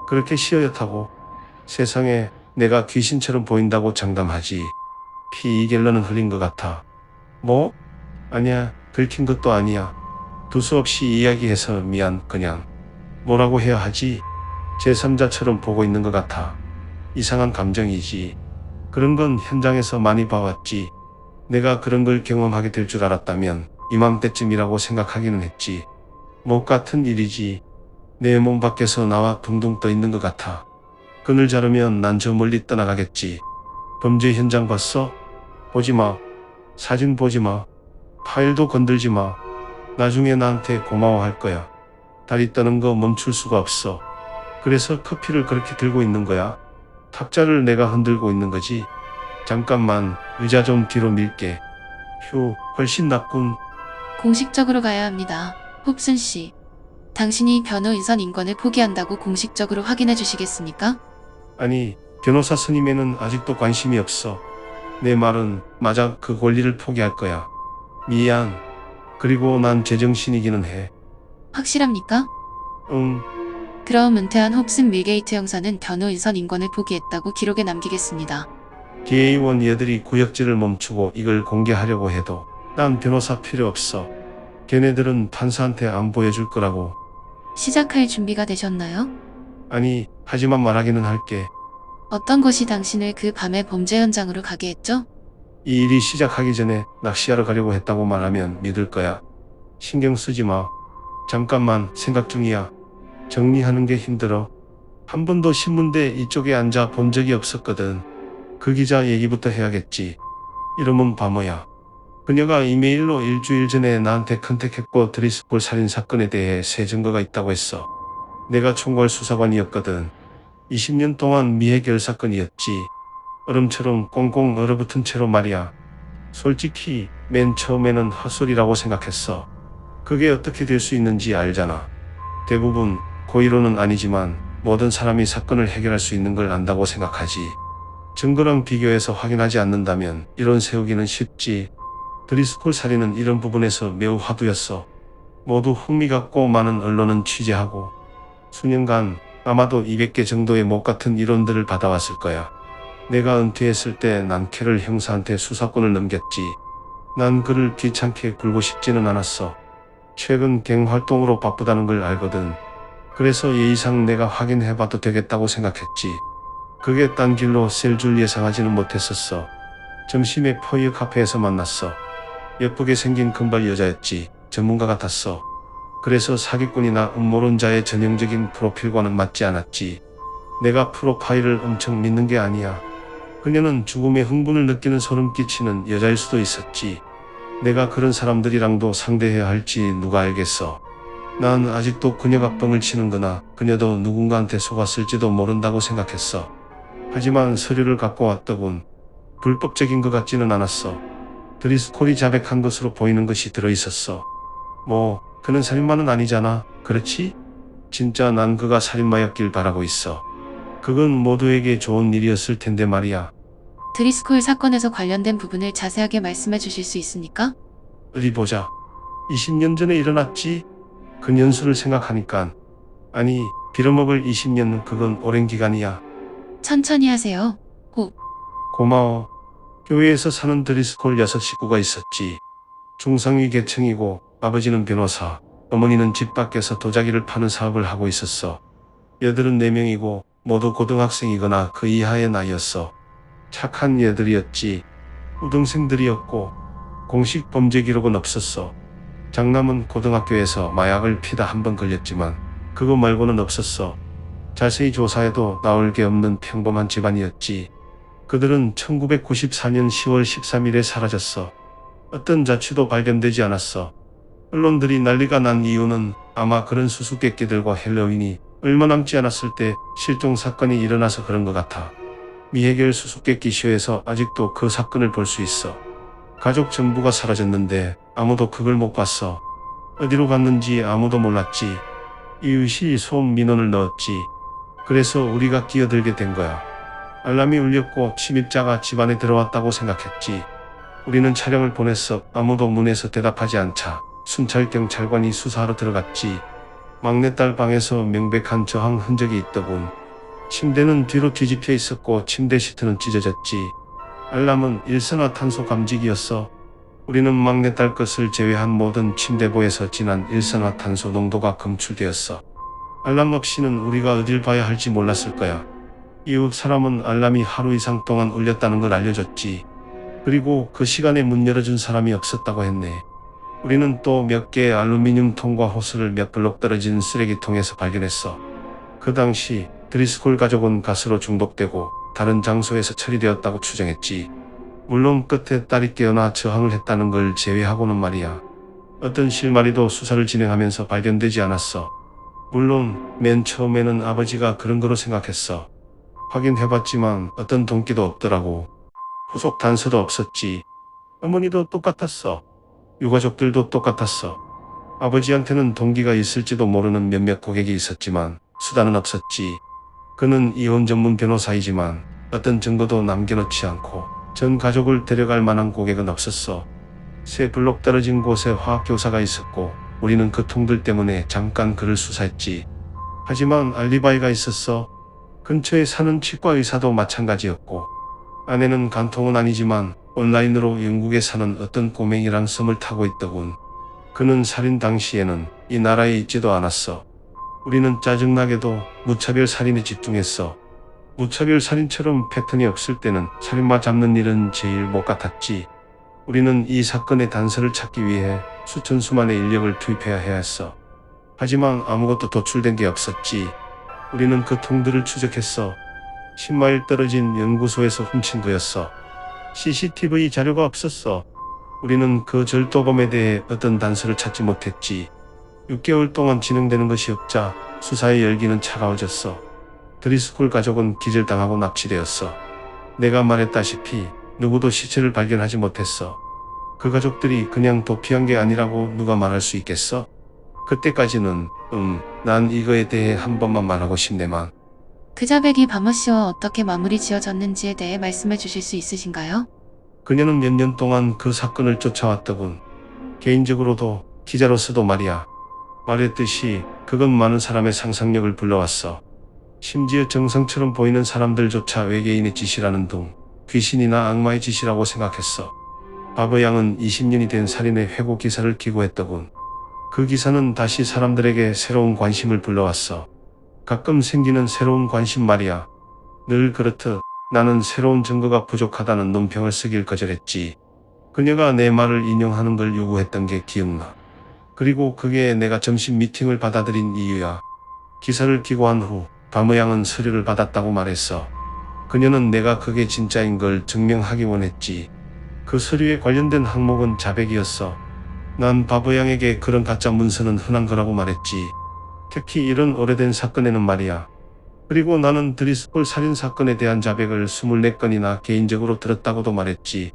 그렇게 시어였다고. 세상에 내가 귀신처럼 보인다고 장담하지. 피 2갤런은 흘린 것 같아. 뭐? 아니야, 들킨 것도 아니야. 두서없이 이야기해서 미안. 그냥 뭐라고 해야 하지? 제3자처럼 보고 있는 것 같아. 이상한 감정이지. 그런 건 현장에서 많이 봐왔지. 내가 그런 걸 경험하게 될 줄 알았다면 이맘때쯤이라고 생각하기는 했지. 목 같은 일이지. 내 몸 밖에서 나와 둥둥 떠 있는 것 같아. 끈을 자르면 난 저 멀리 떠나가겠지. 범죄 현장 봤어? 보지 마. 사진 보지 마. 파일도 건들지 마. 나중에 나한테 고마워할 거야. 다리 떠는 거 멈출 수가 없어. 그래서 커피를 그렇게 들고 있는 거야. 탁자를 내가 흔들고 있는 거지. 잠깐만, 의자 좀 뒤로 밀게. 휴, 훨씬 낫군. 공식적으로 가야 합니다. 홉슨 씨. 당신이 변호인선 인권을 포기한다고 공식적으로 확인해 주시겠습니까? 아니, 변호사 스님에는 아직도 관심이 없어. 내 말은 맞아, 그 권리를 포기할 거야. 미안. 그리고 난 제정신이기는 해. 확실합니까? 응, 그럼 은퇴한 홉슨 밀게이트 형사는 변호인선 인권을 포기했다고 기록에 남기겠습니다. DA1 얘들이 구역질을 멈추고 이걸 공개하려고 해도 난 변호사 필요 없어. 걔네들은 판사한테 안 보여줄 거라고. 시작할 준비가 되셨나요? 아니, 하지만 말하기는 할게. 어떤 것이 당신을 그 밤의 범죄 현장으로 가게 했죠? 이 일이 시작하기 전에 낚시하러 가려고 했다고 말하면 믿을 거야. 신경 쓰지 마. 잠깐만 생각 중이야. 정리하는 게 힘들어. 한 번도 신문대 이쪽에 앉아 본 적이 없었거든. 그 기자 얘기부터 해야겠지. 이름은 바모야. 그녀가 이메일로 일주일 전에 나한테 컨택했고 드리스폴 살인 사건에 대해 새 증거가 있다고 했어. 내가 총괄 수사관이었거든. 20년 동안 미해결 사건이었지. 얼음처럼 꽁꽁 얼어붙은 채로 말이야. 솔직히 맨 처음에는 헛소리라고 생각했어. 그게 어떻게 될 수 있는지 알잖아. 대부분 고의로는 아니지만 모든 사람이 사건을 해결할 수 있는 걸 안다고 생각하지. 증거랑 비교해서 확인하지 않는다면 이론 세우기는 쉽지. 드리스콜 살인은 이런 부분에서 매우 화두였어. 모두 흥미갖고 많은 언론은 취재하고 수년간 아마도 200개 정도의 못 같은 이론들을 받아왔을 거야. 내가 은퇴했을 때 난 캐럴 형사한테 수사권을 넘겼지. 난 그를 귀찮게 굴고 싶지는 않았어. 최근 갱 활동으로 바쁘다는 걸 알거든. 그래서 예의상 내가 확인해봐도 되겠다고 생각했지. 그게 딴 길로 셀 줄 예상하지는 못했었어. 점심에 포유 카페에서 만났어. 예쁘게 생긴 금발 여자였지. 전문가 같았어. 그래서 사기꾼이나 음모론자의 전형적인 프로필과는 맞지 않았지. 내가 프로파일을 엄청 믿는 게 아니야. 그녀는 죽음에 흥분을 느끼는 소름 끼치는 여자일 수도 있었지. 내가 그런 사람들이랑도 상대해야 할지 누가 알겠어. 난 아직도 그녀가 뻥을 치는 거나 그녀도 누군가한테 속았을지도 모른다고 생각했어. 하지만 서류를 갖고 왔더군. 불법적인 것 같지는 않았어. 드리스콜이 자백한 것으로 보이는 것이 들어있었어. 뭐 그는 살인마는 아니잖아. 그렇지? 진짜 난 그가 살인마였길 바라고 있어. 그건 모두에게 좋은 일이었을 텐데 말이야. 드리스콜 사건에서 관련된 부분을 자세하게 말씀해 주실 수 있습니까? 어디 보자. 20년 전에 일어났지? 그 년수를 생각하니깐. 아니, 빌어먹을 20년은 그건 오랜 기간이야. 천천히 하세요. 고마워. 교회에서 사는 드리스콜 6식구가 있었지. 중상위 계층이고 아버지는 변호사, 어머니는 집 밖에서 도자기를 파는 사업을 하고 있었어. 얘들은 4명이고 모두 고등학생이거나 그 이하의 나이였어. 착한 얘들이었지. 우등생들이었고 공식 범죄 기록은 없었어. 장남은 고등학교에서 마약을 피다 한 번 걸렸지만 그거 말고는 없었어. 자세히 조사해도 나올 게 없는 평범한 집안이었지. 그들은 1994년 10월 13일에 사라졌어. 어떤 자취도 발견되지 않았어. 언론들이 난리가 난 이유는 아마 그런 수수께끼들과 헬로윈이 얼마 남지 않았을 때 실종 사건이 일어나서 그런 것 같아. 미해결 수수께끼 쇼에서 아직도 그 사건을 볼 수 있어. 가족 전부가 사라졌는데 아무도 그걸 못 봤어. 어디로 갔는지 아무도 몰랐지. 이웃이 소음 민원을 넣었지. 그래서 우리가 끼어들게 된 거야. 알람이 울렸고 침입자가 집안에 들어왔다고 생각했지. 우리는 차량을 보냈어. 아무도 문에서 대답하지 않자 순찰 경찰관이 수사하러 들어갔지. 막내딸 방에서 명백한 저항 흔적이 있더군. 침대는 뒤로 뒤집혀 있었고 침대 시트는 찢어졌지. 알람은 일산화탄소 감지기였어. 우리는 막내딸 것을 제외한 모든 침대보에서 진한 일산화탄소 농도가 검출되었어. 알람 없이는 우리가 어딜 봐야 할지 몰랐을 거야. 이웃 사람은 알람이 하루 이상 동안 울렸다는 걸 알려줬지. 그리고 그 시간에 문 열어준 사람이 없었다고 했네. 우리는 또 몇 개의 알루미늄 통과 호스를 몇 블록 떨어진 쓰레기통에서 발견했어. 그 당시 드리스콜 가족은 가스로 중독되고 다른 장소에서 처리되었다고 추정했지. 물론 끝에 딸이 깨어나 저항을 했다는 걸 제외하고는 말이야. 어떤 실마리도 수사를 진행하면서 발견되지 않았어. 물론 맨 처음에는 아버지가 그런 거로 생각했어. 확인해봤지만 어떤 동기도 없더라고. 후속 단서도 없었지. 어머니도 똑같았어. 유가족들도 똑같았어. 아버지한테는 동기가 있을지도 모르는 몇몇 고객이 있었지만 수단은 없었지. 그는 이혼 전문 변호사이지만 어떤 증거도 남겨놓지 않고 전 가족을 데려갈 만한 고객은 없었어. 세 블록 떨어진 곳에 화학교사가 있었고 우리는 그 통들 때문에 잠깐 그를 수사했지. 하지만 알리바이가 있었어. 근처에 사는 치과 의사도 마찬가지였고 아내는 간통은 아니지만 온라인으로 영국에 사는 어떤 꼬맹이랑 썸을 타고 있더군. 그는 살인 당시에는 이 나라에 있지도 않았어. 우리는 짜증나게도 무차별 살인에 집중했어. 무차별 살인처럼 패턴이 없을 때는 살인마 잡는 일은 제일 못 같았지. 우리는 이 사건의 단서를 찾기 위해 수천 수만의 인력을 투입해야 했어. 하지만 아무것도 도출된 게 없었지. 우리는 그 통들을 추적했어. 10마일 떨어진 연구소에서 훔친 거였어. CCTV 자료가 없었어. 우리는 그 절도범에 대해 어떤 단서를 찾지 못했지. 6개월 동안 진행되는 것이 없자 수사의 열기는 차가워졌어. 드리스콜 가족은 기절당하고 납치되었어. 내가 말했다시피 누구도 시체를 발견하지 못했어. 그 가족들이 그냥 도피한 게 아니라고 누가 말할 수 있겠어? 그때까지는 난 이거에 대해 한 번만 말하고 싶네만. 그 자백이 바모 씨와 어떻게 마무리 지어졌는지에 대해 말씀해 주실 수 있으신가요? 그녀는 몇 년 동안 그 사건을 쫓아왔더군. 개인적으로도 기자로서도 말이야. 말했듯이 그건 많은 사람의 상상력을 불러왔어. 심지어 정상처럼 보이는 사람들조차 외계인의 짓이라는 둥, 귀신이나 악마의 짓이라고 생각했어. 바보 양은 20년이 된 살인의 회고 기사를 기고했더군. 그 기사는 다시 사람들에게 새로운 관심을 불러왔어. 가끔 생기는 새로운 관심 말이야. 늘 그렇듯 나는 새로운 증거가 부족하다는 논평을 쓰길 거절했지. 그녀가 내 말을 인용하는 걸 요구했던 게 기억나. 그리고 그게 내가 점심 미팅을 받아들인 이유야. 기사를 기고한 후 바모 양은 서류를 받았다고 말했어. 그녀는 내가 그게 진짜인 걸 증명하기 원했지. 그 서류에 관련된 항목은 자백이었어. 난 바보 양에게 그런 가짜 문서는 흔한 거라고 말했지. 특히 이런 오래된 사건에는 말이야. 그리고 나는 드리스콜 살인 사건에 대한 자백을 24건이나 개인적으로 들었다고도 말했지.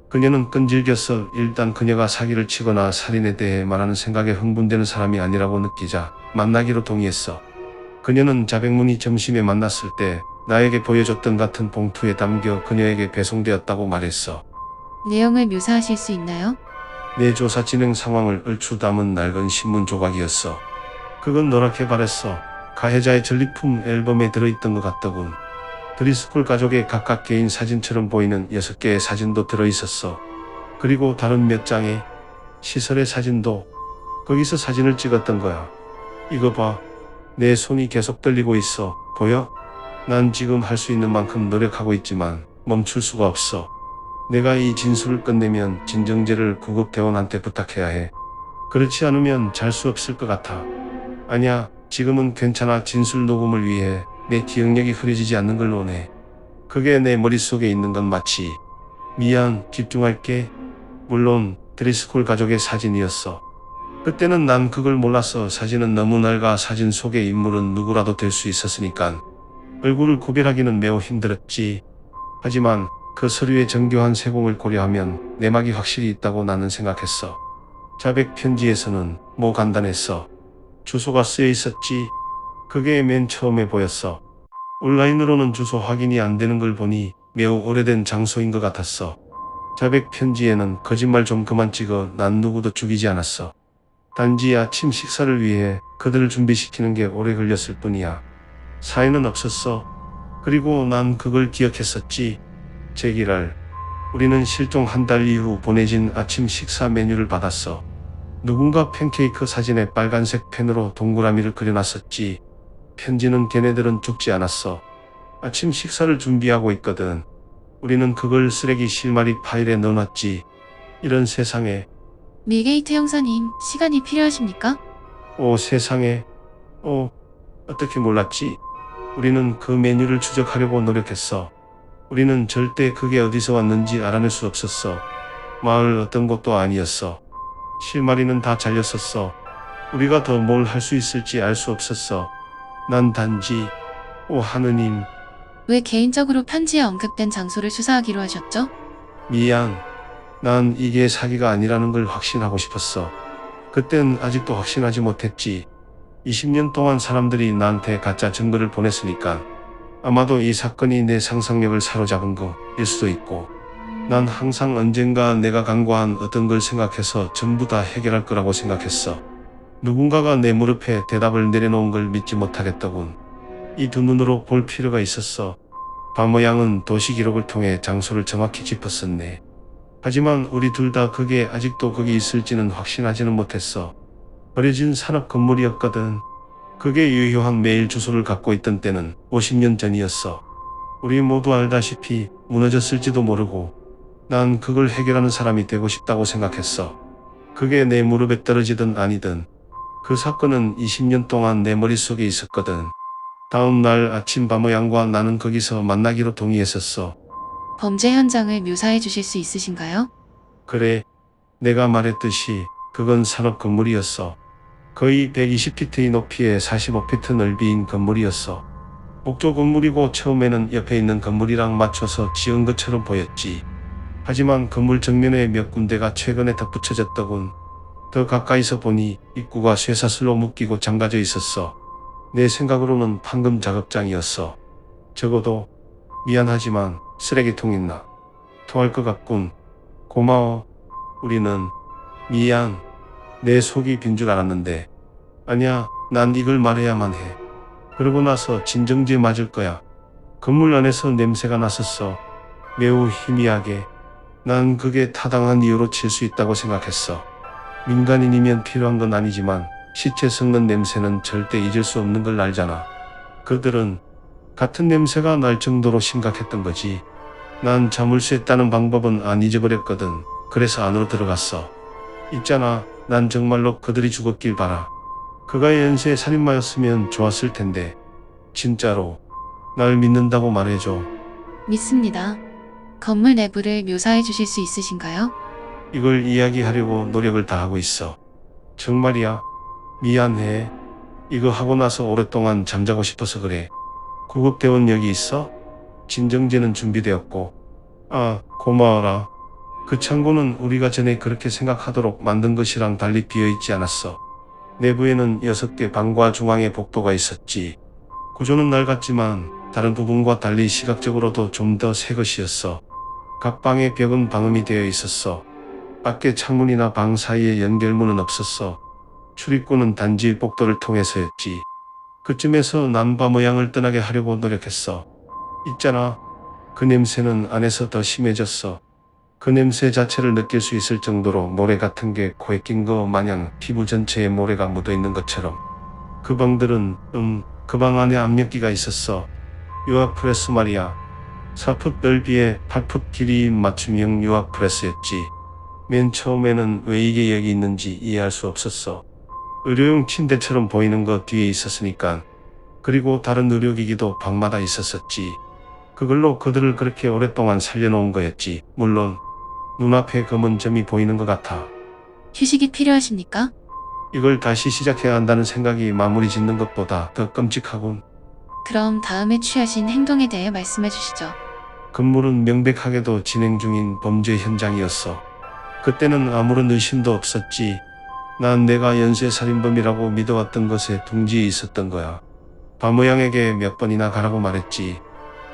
그녀는 끈질겼어. 일단 그녀가 사기를 치거나 살인에 대해 말하는 생각에 흥분되는 사람이 아니라고 느끼자 만나기로 동의했어. 그녀는 자백문이 점심에 만났을 때 나에게 보여줬던 같은 봉투에 담겨 그녀에게 배송되었다고 말했어. 내용을 묘사하실 수 있나요? 내 조사 진행 상황을 얼추 담은 낡은 신문 조각이었어. 그건 노랗게 바랬어. 가해자의 전리품 앨범에 들어있던 것 같더군. 드리스콜 가족의 각각 개인 사진처럼 보이는 6개의 사진도 들어있었어. 그리고 다른 몇 장의 시설의 사진도. 거기서 사진을 찍었던 거야. 이거 봐. 내 손이 계속 떨리고 있어. 보여? 난 지금 할 수 있는 만큼 노력하고 있지만 멈출 수가 없어. 내가 이 진술을 끝내면 진정제를 구급대원한테 부탁해야 해. 그렇지 않으면 잘 수 없을 것 같아. 아니야, 지금은 괜찮아. 진술 녹음을 위해 내 기억력이 흐려지지 않는 걸 원해. 그게 내 머릿속에 있는 건 맞지. 미안, 집중할게. 물론 드리스콜 가족의 사진이었어. 그때는 난 그걸 몰랐어. 사진은 너무 낡아 사진 속의 인물은 누구라도 될 수 있었으니까. 얼굴을 구별하기는 매우 힘들었지. 하지만 그 서류의 정교한 세공을 고려하면 내막이 확실히 있다고 나는 생각했어. 자백 편지에서는 뭐 간단했어. 주소가 쓰여 있었지. 그게 맨 처음에 보였어. 온라인으로는 주소 확인이 안 되는 걸 보니 매우 오래된 장소인 것 같았어. 자백 편지에는 거짓말 좀 그만 찍어. 난 누구도 죽이지 않았어. 단지 아침 식사를 위해 그들을 준비시키는 게 오래 걸렸을 뿐이야. 사인은 없었어. 그리고 난 그걸 기억했었지. 제기랄. 우리는 실종 한 달 이후 보내진 아침 식사 메뉴를 받았어. 누군가 팬케이크 사진에 빨간색 펜으로 동그라미를 그려놨었지. 편지는 걔네들은 죽지 않았어. 아침 식사를 준비하고 있거든. 우리는 그걸 쓰레기 실마리 파일에 넣어놨지. 이런 세상에. 밀게이트 형사님, 시간이 필요하십니까? 오 세상에. 어떻게 몰랐지? 우리는 그 메뉴를 추적하려고 노력했어. 우리는 절대 그게 어디서 왔는지 알아낼 수 없었어. 마을 어떤 곳도 아니었어. 실마리는 다 잘렸었어. 우리가 더 뭘 할 수 있을지 알 수 없었어. 난 단지 오 하느님 왜 개인적으로 편지에 언급된 장소를 수사하기로 하셨죠? 미안. 난 이게 사기가 아니라는 걸 확신하고 싶었어. 그땐 아직도 확신하지 못했지. 20년 동안 사람들이 나한테 가짜 증거를 보냈으니까 아마도 이 사건이 내 상상력을 사로잡은 거일 수도 있고 난 항상 언젠가 내가 강구한 어떤 걸 생각해서 전부 다 해결할 거라고 생각했어. 누군가가 내 무릎에 대답을 내려놓은 걸 믿지 못하겠더군. 이 두 눈으로 볼 필요가 있었어. 바모양은 도시 기록을 통해 장소를 정확히 짚었었네. 하지만 우리 둘 다 그게 아직도 거기 있을지는 확신하지는 못했어. 버려진 산업 건물이었거든. 그게 유효한 메일 주소를 갖고 있던 때는 50년 전이었어. 우리 모두 알다시피 무너졌을지도 모르고 난 그걸 해결하는 사람이 되고 싶다고 생각했어. 그게 내 무릎에 떨어지든 아니든 그 사건은 20년 동안 내 머릿속에 있었거든. 다음 날 아침 바모양과 나는 거기서 만나기로 동의했었어. 범죄 현장을 묘사해 주실 수 있으신가요? 그래, 내가 말했듯이 그건 산업 건물이었어. 거의 120피트의 높이에 45피트 넓이인 건물이었어. 목조 건물이고 처음에는 옆에 있는 건물이랑 맞춰서 지은 것처럼 보였지. 하지만 건물 정면에 몇 군데가 최근에 덧붙여졌더군. 더 가까이서 보니 입구가 쇠사슬로 묶이고 잠가져 있었어. 내 생각으로는 판금 작업장이었어. 적어도 미안하지만 쓰레기통 있나? 통할 것 같군. 고마워. 우리는 미안. 내 속이 빈 줄 알았는데. 아니야, 난 이걸 말해야만 해. 그러고 나서 진정제 맞을 거야. 건물 안에서 냄새가 났었어. 매우 희미하게. 난 그게 타당한 이유로 칠 수 있다고 생각했어. 민간인이면 필요한 건 아니지만 시체 썩는 냄새는 절대 잊을 수 없는 걸 알잖아. 그들은 같은 냄새가 날 정도로 심각했던 거지. 난 자물쇠 따는 방법은 안 잊어버렸거든. 그래서 안으로 들어갔어. 있잖아, 난 정말로 그들이 죽었길 바라. 그가 연쇄 살인마였으면 좋았을 텐데. 진짜로 날 믿는다고 말해줘. 믿습니다. 건물 내부를 묘사해 주실 수 있으신가요? 이걸 이야기하려고 노력을 다하고 있어. 정말이야. 미안해. 이거 하고 나서 오랫동안 잠자고 싶어서 그래. 구급대원 여기 있어? 진정제는 준비되었고. 아, 고마워라. 그 창고는 우리가 전에 그렇게 생각하도록 만든 것이랑 달리 비어있지 않았어. 내부에는 6개 방과 중앙에 복도가 있었지. 구조는 낡았지만 다른 부분과 달리 시각적으로도 좀 더 새 것이었어. 각 방의 벽은 방음이 되어 있었어. 밖에 창문이나 방 사이에 연결문은 없었어. 출입구는 단지 복도를 통해서였지. 그쯤에서 난 바모양을 떠나게 하려고 노력했어. 있잖아. 그 냄새는 안에서 더 심해졌어. 그 냄새 자체를 느낄 수 있을 정도로 모래 같은 게 코에 낀 거 마냥 피부 전체에 모래가 묻어있는 것처럼. 그 방들은 그 방 안에 압력기가 있었어. 유압프레스 말이야. 4풋 넓이에 8풋 길이인 맞춤형 유압프레스였지. 맨 처음에는 왜 이게 여기 있는지 이해할 수 없었어. 의료용 침대처럼 보이는 거 뒤에 있었으니까. 그리고 다른 의료기기도 방마다 있었었지. 그걸로 그들을 그렇게 오랫동안 살려놓은 거였지. 물론 눈앞에 검은 점이 보이는 것 같아. 휴식이 필요하십니까? 이걸 다시 시작해야 한다는 생각이 마무리 짓는 것보다 더 끔찍하군. 그럼 다음에 취하신 행동에 대해 말씀해 주시죠. 건물은 명백하게도 진행 중인 범죄 현장이었어. 그때는 아무런 의심도 없었지. 난 내가 연쇄살인범이라고 믿어왔던 것에 둥지에 있었던 거야. 바모양에게 몇 번이나 가라고 말했지.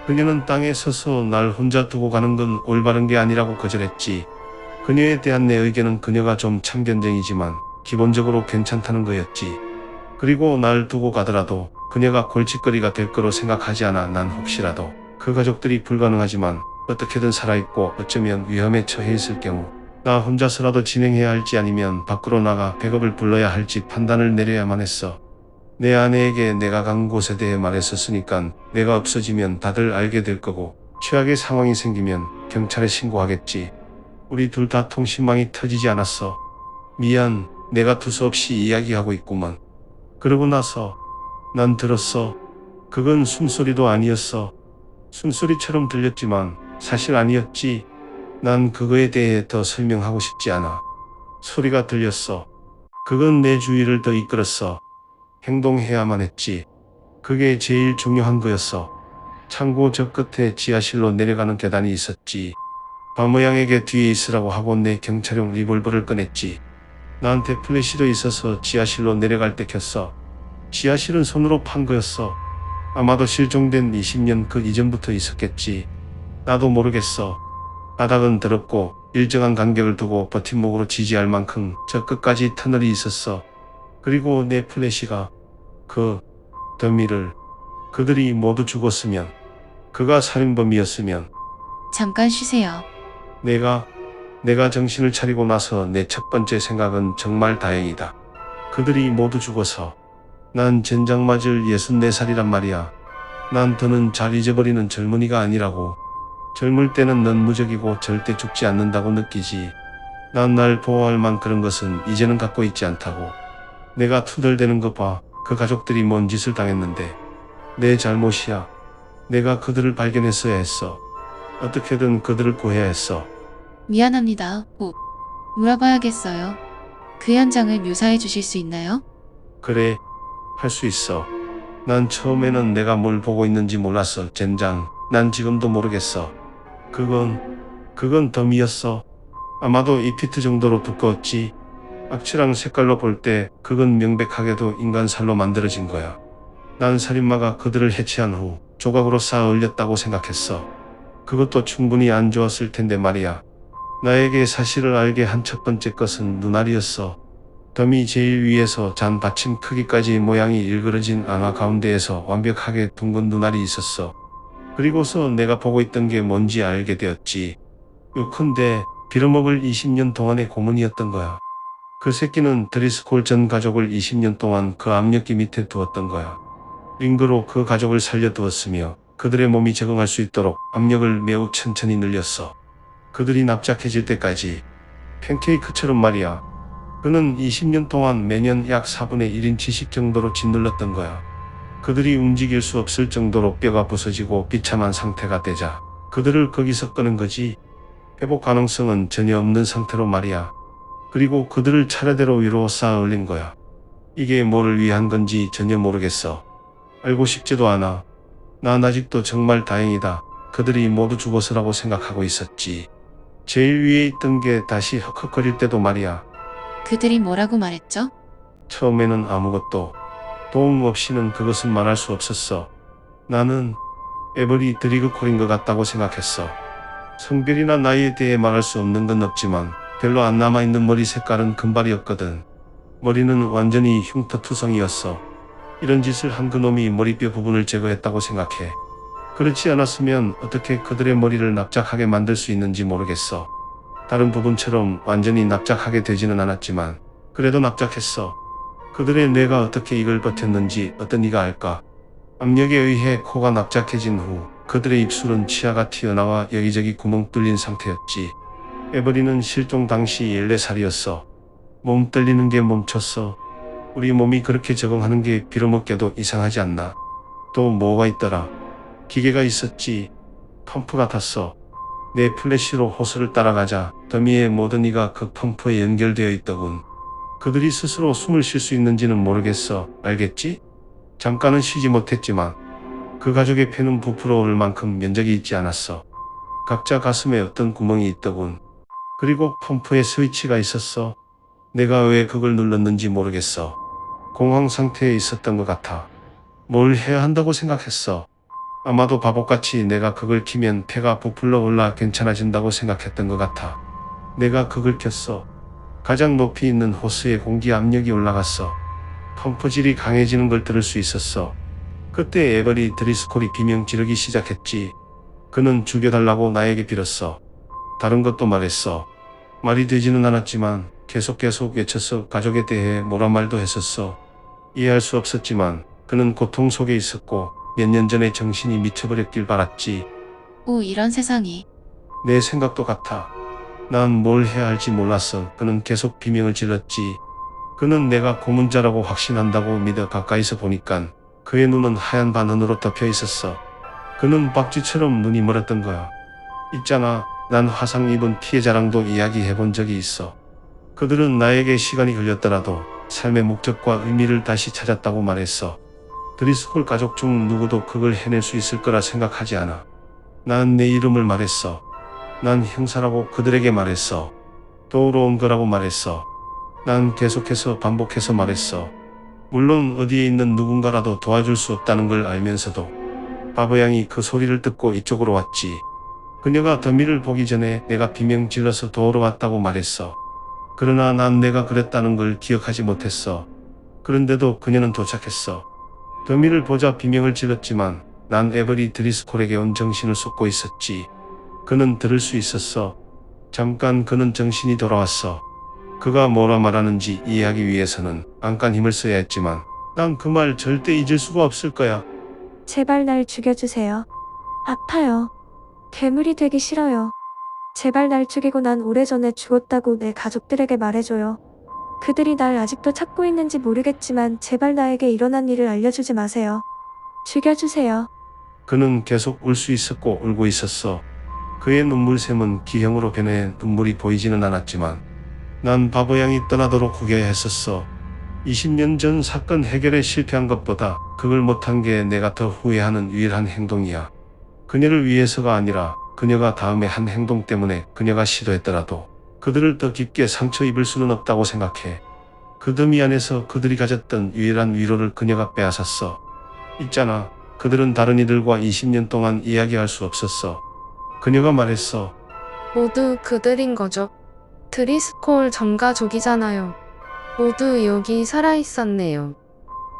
그녀는 땅에 서서 날 혼자 두고 가는 건 올바른 게 아니라고 거절했지. 그녀에 대한 내 의견은 그녀가 좀 참견적이지만 기본적으로 괜찮다는 거였지. 그리고 날 두고 가더라도 그녀가 골칫거리가 될 거로 생각하지 않아. 난 혹시라도 그 가족들이 불가능하지만 어떻게든 살아있고 어쩌면 위험에 처해 있을 경우 나 혼자서라도 진행해야 할지 아니면 밖으로 나가 백업을 불러야 할지 판단을 내려야만 했어. 내 아내에게 내가 간 곳에 대해 말했었으니까 내가 없어지면 다들 알게 될 거고 최악의 상황이 생기면 경찰에 신고하겠지. 우리 둘 다 통신망이 터지지 않았어. 미안, 내가 두서없이 이야기하고 있구먼. 그러고 나서 난 들었어. 그건 숨소리도 아니었어. 숨소리처럼 들렸지만 사실 아니었지. 난 그거에 대해 더 설명하고 싶지 않아. 소리가 들렸어. 그건 내 주의를 더 이끌었어. 행동해야만 했지. 그게 제일 중요한 거였어. 창고 저 끝에 지하실로 내려가는 계단이 있었지. 바모양에게 뒤에 있으라고 하고 내 경찰용 리볼버를 꺼냈지. 나한테 플래시도 있어서 지하실로 내려갈 때 켰어. 지하실은 손으로 판 거였어. 아마도 실종된 20년 그 이전부터 있었겠지. 나도 모르겠어. 바닥은 더럽고 일정한 간격을 두고 버팀목으로 지지할 만큼 저 끝까지 터널이 있었어. 그리고 내 플래시가 그 더미를 그들이 모두 죽었으면 그가 살인범이었으면 잠깐 쉬세요. 내가 정신을 차리고 나서 내 첫 번째 생각은 정말 다행이다. 그들이 모두 죽어서 난 젠장 맞을 64살이란 말이야. 난 더는 잘 잊어버리는 젊은이가 아니라고. 젊을 때는 넌 무적이고 절대 죽지 않는다고 느끼지. 난 날 보호할 만 그런 것은 이제는 갖고 있지 않다고. 내가 투덜대는 거 봐. 그 가족들이 뭔 짓을 당했는데. 내 잘못이야. 내가 그들을 발견했어야 했어. 어떻게든 그들을 구해야 했어. 미안합니다. 물어봐야겠어요. 그 현장을 묘사해 주실 수 있나요? 그래, 할 수 있어. 난 처음에는 내가 뭘 보고 있는지 몰랐어. 젠장, 난 지금도 모르겠어. 그건 덤이었어. 아마도 2피트 정도로 두꺼웠지. 악취랑 색깔로 볼 때 그건 명백하게도 인간살로 만들어진 거야. 난 살인마가 그들을 해체한 후 조각으로 쌓아 올렸다고 생각했어. 그것도 충분히 안 좋았을 텐데 말이야. 나에게 사실을 알게 한 첫 번째 것은 눈알이었어. 덤이 제일 위에서 잔 받침 크기까지 모양이 일그러진 안화 가운데에서 완벽하게 둥근 눈알이 있었어. 그리고서 내가 보고 있던 게 뭔지 알게 되었지. 요컨대 빌어먹을 20년 동안의 고문이었던 거야. 그 새끼는 드리스콜 전 가족을 20년 동안 그 압력기 밑에 두었던 거야. 링그로 그 가족을 살려두었으며 그들의 몸이 적응할 수 있도록 압력을 매우 천천히 늘렸어. 그들이 납작해질 때까지. 팬케이크처럼 말이야. 그는 20년 동안 매년 약 4분의 1인치씩 정도로 짓눌렀던 거야. 그들이 움직일 수 없을 정도로 뼈가 부서지고 비참한 상태가 되자 그들을 거기서 끄는 거지. 회복 가능성은 전혀 없는 상태로 말이야. 그리고 그들을 차례대로 위로 쌓아 올린 거야. 이게 뭐를 위한 건지 전혀 모르겠어. 알고 싶지도 않아. 난 아직도 정말 다행이다. 그들이 모두 죽어서라고 생각하고 있었지. 제일 위에 있던 게 다시 헉헉거릴 때도 말이야. 그들이 뭐라고 말했죠? 처음에는 아무것도 도움 없이는 그것은 말할 수 없었어. 나는 에버리 드리그콜인 것 같다고 생각했어. 성별이나 나이에 대해 말할 수 없는 건 없지만 별로 안 남아있는 머리 색깔은 금발이었거든. 머리는 완전히 흉터투성이었어. 이런 짓을 한 그놈이 머리뼈 부분을 제거했다고 생각해. 그렇지 않았으면 어떻게 그들의 머리를 납작하게 만들 수 있는지 모르겠어. 다른 부분처럼 완전히 납작하게 되지는 않았지만 그래도 납작했어. 그들의 뇌가 어떻게 이걸 버텼는지 어떤 이가 알까? 압력에 의해 코가 납작해진 후 그들의 입술은 치아가 튀어나와 여기저기 구멍 뚫린 상태였지. 에버리는 실종 당시 14살이었어. 몸 떨리는 게 멈췄어. 우리 몸이 그렇게 적응하는 게 빌어먹게도 이상하지 않나? 또 뭐가 있더라? 기계가 있었지. 펌프 같았어. 내 플래시로 호수를 따라가자 더미의 모든 이가 그 펌프에 연결되어 있더군. 그들이 스스로 숨을 쉴 수 있는지는 모르겠어. 알겠지? 잠깐은 쉬지 못했지만 그 가족의 폐는 부풀어 오를 만큼 면적이 있지 않았어. 각자 가슴에 어떤 구멍이 있더군. 그리고 펌프에 스위치가 있었어. 내가 왜 그걸 눌렀는지 모르겠어. 공황 상태에 있었던 것 같아. 뭘 해야 한다고 생각했어. 아마도 바보같이 내가 그걸 키면 폐가 부풀러 올라 괜찮아진다고 생각했던 것 같아. 내가 그걸 켰어. 가장 높이 있는 호스의 공기 압력이 올라갔어. 펌프질이 강해지는 걸 들을 수 있었어. 그때 에버리 드리스콜이 비명 지르기 시작했지. 그는 죽여달라고 나에게 빌었어. 다른 것도 말했어. 말이 되지는 않았지만 계속 외쳤어. 가족에 대해 뭐라 말도 했었어. 이해할 수 없었지만 그는 고통 속에 있었고 몇 년 전에 정신이 미쳐버렸길 바랐지. 오, 이런 세상이. 내 생각도 같아. 난 뭘 해야 할지 몰랐어. 그는 계속 비명을 질렀지. 그는 내가 고문자라고 확신한다고 믿어 가까이서 보니깐 그의 눈은 하얀 반원으로 덮여 있었어. 그는 박쥐처럼 눈이 멀었던 거야. 있잖아, 난 화상 입은 피해자랑도 이야기해 본 적이 있어. 그들은 나에게 시간이 걸렸더라도 삶의 목적과 의미를 다시 찾았다고 말했어. 드리스콜 가족 중 누구도 그걸 해낼 수 있을 거라 생각하지 않아. 난 내 이름을 말했어. 난 형사라고 그들에게 말했어. 도우러 온 거라고 말했어. 난 계속해서 반복해서 말했어. 물론 어디에 있는 누군가라도 도와줄 수 없다는 걸 알면서도. 바보양이 그 소리를 듣고 이쪽으로 왔지. 그녀가 더미를 보기 전에 내가 비명 질러서 도우러 왔다고 말했어. 그러나 난 내가 그랬다는 걸 기억하지 못했어. 그런데도 그녀는 도착했어. 더미를 보자 비명을 질렀지만 난 에버리 드리스콜에게 온 정신을 쏟고 있었지. 그는 들을 수 있었어. 잠깐 그는 정신이 돌아왔어. 그가 뭐라 말하는지 이해하기 위해서는 안간 힘을 써야 했지만 난 그 말 절대 잊을 수가 없을 거야. 제발 날 죽여주세요. 아파요. 괴물이 되기 싫어요. 제발 날 죽이고 난 오래전에 죽었다고 내 가족들에게 말해줘요. 그들이 날 아직도 찾고 있는지 모르겠지만 제발 나에게 일어난 일을 알려주지 마세요. 죽여주세요. 그는 계속 울 수 있었고 울고 있었어. 그의 눈물샘은 기형으로 변해 눈물이 보이지는 않았지만 난 바보양이 떠나도록 구겨야 했었어. 20년 전 사건 해결에 실패한 것보다 그걸 못한 게 내가 더 후회하는 유일한 행동이야. 그녀를 위해서가 아니라 그녀가 다음에 한 행동 때문에 그녀가 시도했더라도 그들을 더 깊게 상처 입을 수는 없다고 생각해. 그 더미 안에서 그들이 가졌던 유일한 위로를 그녀가 빼앗았어. 있잖아, 그들은 다른 이들과 20년 동안 이야기할 수 없었어. 그녀가 말했어. 모두 그들인 거죠. 드리스콜 전가족이잖아요. 모두 여기 살아있었네요.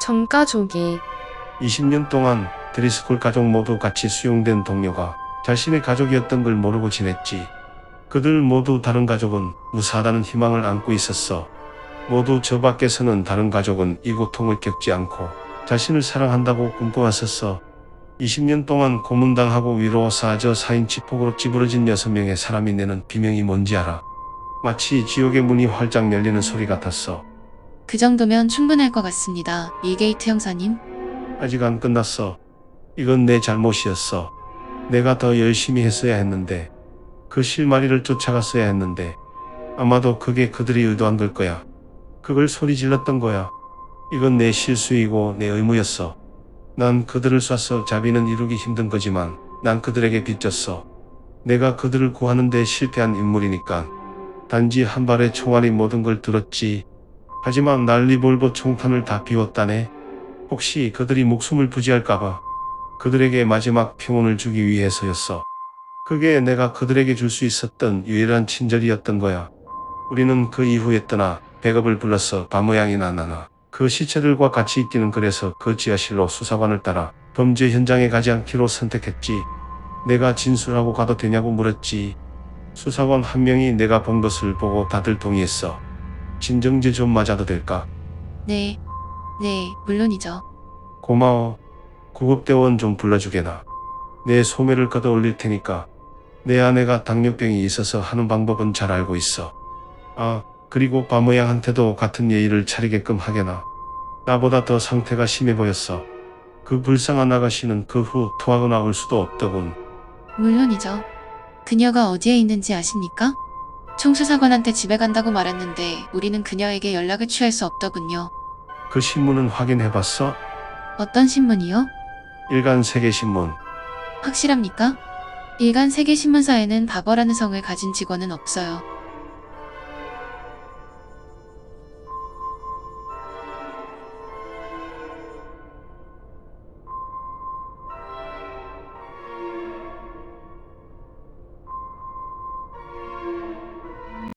전가족이. 20년 동안 드리스콜 가족 모두 같이 수용된 동료가 자신의 가족이었던 걸 모르고 지냈지. 그들 모두 다른 가족은 무사하다는 희망을 안고 있었어. 모두 저 밖에서는 다른 가족은 이 고통을 겪지 않고 자신을 사랑한다고 꿈꿔왔었어. 20년 동안 고문당하고 위로 사저 4인치 폭으로 찌부러진 6명의 사람이 내는 비명이 뭔지 알아. 마치 지옥의 문이 활짝 열리는 소리 같았어. 그 정도면 충분할 것 같습니다. 밀게이트 형사님. 아직 안 끝났어. 이건 내 잘못이었어. 내가 더 열심히 했어야 했는데, 그 실마리를 쫓아갔어야 했는데, 아마도 그게 그들이 의도한 걸 거야. 그걸 소리 질렀던 거야. 이건 내 실수이고 내 의무였어. 난 그들을 쏴서 자비는 이루기 힘든 거지만 난 그들에게 빚졌어. 내가 그들을 구하는 데 실패한 인물이니까. 단지 한 발의 총알이 모든 걸 들었지. 하지만 날 리볼버 총탄을 다 비웠다네. 혹시 그들이 목숨을 부지할까봐. 그들에게 마지막 평온을 주기 위해서였어. 그게 내가 그들에게 줄 수 있었던 유일한 친절이었던 거야. 우리는 그 이후에 떠나 백업을 불렀어. 바모양이나 나나. 그 시체들과 같이 있기는 그래서 그 지하실로 수사관을 따라 범죄 현장에 가지 않기로 선택했지. 내가 진술하고 가도 되냐고 물었지. 수사관 한 명이 내가 본 것을 보고 다들 동의했어. 진정제 좀 맞아도 될까? 네, 물론이죠. 고마워. 구급대원 좀 불러주게나. 내 소매를 걷어 올릴 테니까. 내 아내가 당뇨병이 있어서 하는 방법은 잘 알고 있어. 아, 그리고 바모양한테도 같은 예의를 차리게끔 하게나. 나보다 더 상태가 심해 보였어. 그 불쌍한 아가씨는 그 후 토하거나 울 수도 없더군. 물론이죠. 그녀가 어디에 있는지 아십니까? 총수사관한테 집에 간다고 말했는데 우리는 그녀에게 연락을 취할 수 없더군요. 그 신문은 확인해봤어? 어떤 신문이요? 일간 세계신문. 확실합니까? 일간 세계신문사에는 바버라는 성을 가진 직원은 없어요.